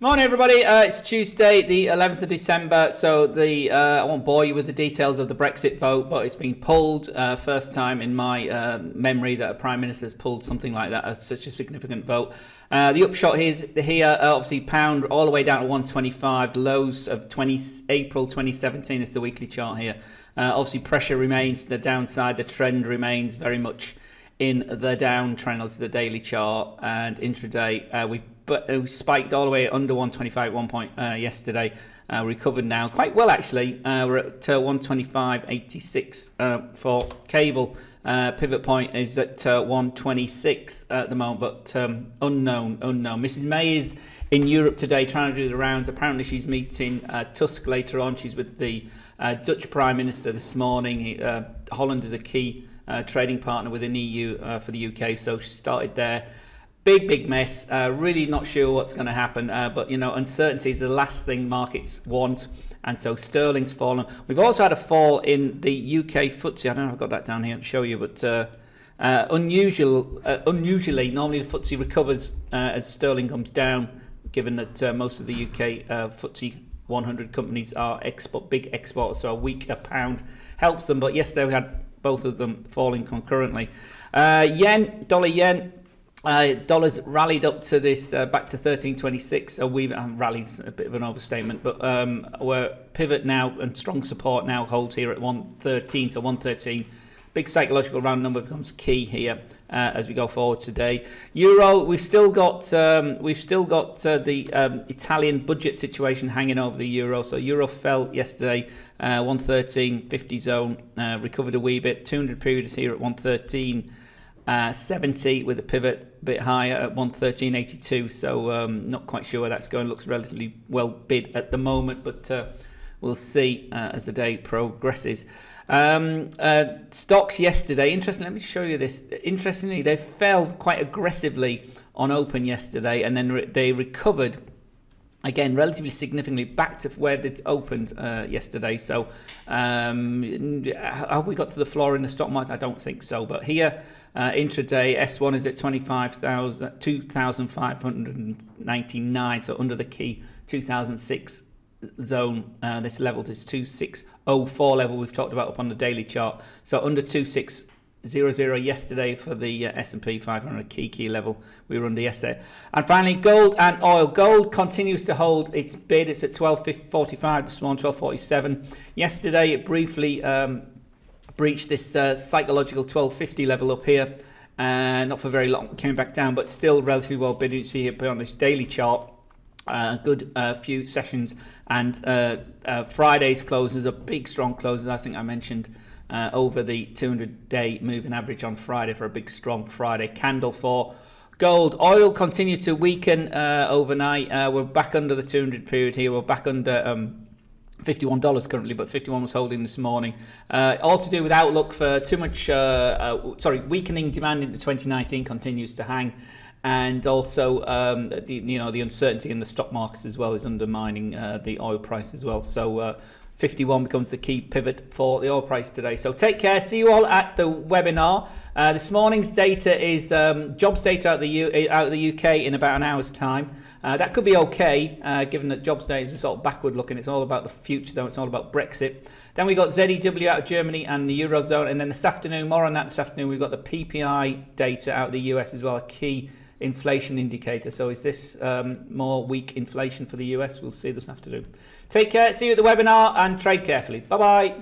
Morning, everybody. It's Tuesday, the 11th of December. So I won't bore you with the details of the Brexit vote, but it's been pulled. First time in my memory that a Prime Minister has pulled something like that as such a significant vote. The upshot here, obviously, pound all the way down to 125. The lows of April 2017 is the weekly chart here. Obviously, pressure remains to the downside. The trend remains very much in the downtrend. That's the daily chart, and intraday we spiked all the way under 125 at one point yesterday. Recovered now quite well, actually. We're at 125.86 for cable. Pivot point is at 126 at the moment, but unknown. Mrs. May is in Europe today trying to do the rounds. Apparently she's meeting Tusk later on. She's with the Dutch Prime Minister this morning. Holland is a key trading partner within EU for the UK, so she started there. Big mess. Really not sure what's going to happen, but uncertainty is the last thing markets want, and so sterling's fallen. We've also had a fall in the UK FTSE. I don't know if I've got that down here to show you, but unusually, normally the FTSE recovers as sterling comes down, given that most of the UK FTSE 100 companies are big exporters, so a weaker pound helps them. But yesterday we had both of them falling concurrently. Dollar yen. Dollars rallied up to this back to 13.26. Rallies a bit of an overstatement, but we're pivot now and strong support now holds here at 113. So 113, big psychological round number becomes key here as we go forward today. Euro, we've still got the Italian budget situation hanging over the euro. So euro fell yesterday, 113.50 zone, recovered a wee bit. 200 period is here at 113.70 with a pivot a bit higher at 113.82, so not quite sure where that's going. Looks relatively well bid at the moment, but we'll see as the day progresses. Stocks yesterday, interesting, let me show you this. Interestingly, they fell quite aggressively on open yesterday, and then they recovered again relatively significantly back to where it opened yesterday. So have we got to the floor in the stock market? I don't think so, but here intraday S1 is at 2,599, so under the key 2006 zone. This level is 2604 level we've talked about up on the daily chart, so under 2600 yesterday for the S&P 500 key level we were under yesterday. And finally, gold and oil. Gold continues to hold its bid. It's at 12.45 this morning, 12.47. Yesterday it briefly breached this psychological 12.50 level up here, not for very long, came back down, but still relatively well bid. You see here on this daily chart, good few sessions, and Friday's closes are big strong closes. I think I mentioned over the 200-day moving average on Friday for a big strong Friday candle for gold. Oil continued to weaken overnight. We're back under the 200 period here. We're back under $51 currently, but 51 was holding this morning. All to do with outlook for weakening demand into 2019 continues to hang, and also the uncertainty in the stock markets as well is undermining the oil price as well. So 51 becomes the key pivot for the oil price today. So take care. See you all at the webinar. This morning's data is jobs data out of the UK in about an hour's time. That could be okay, given that jobs data is sort of backward looking. It's all about the future, though. It's all about Brexit. Then we got ZEW out of Germany and the Eurozone. And then this afternoon, more on that this afternoon, we've got the PPI data out of the US as well, a key inflation indicator. So is this more weak inflation for the US? We'll see this afternoon. Take care. See you at the webinar and trade carefully. Bye-bye.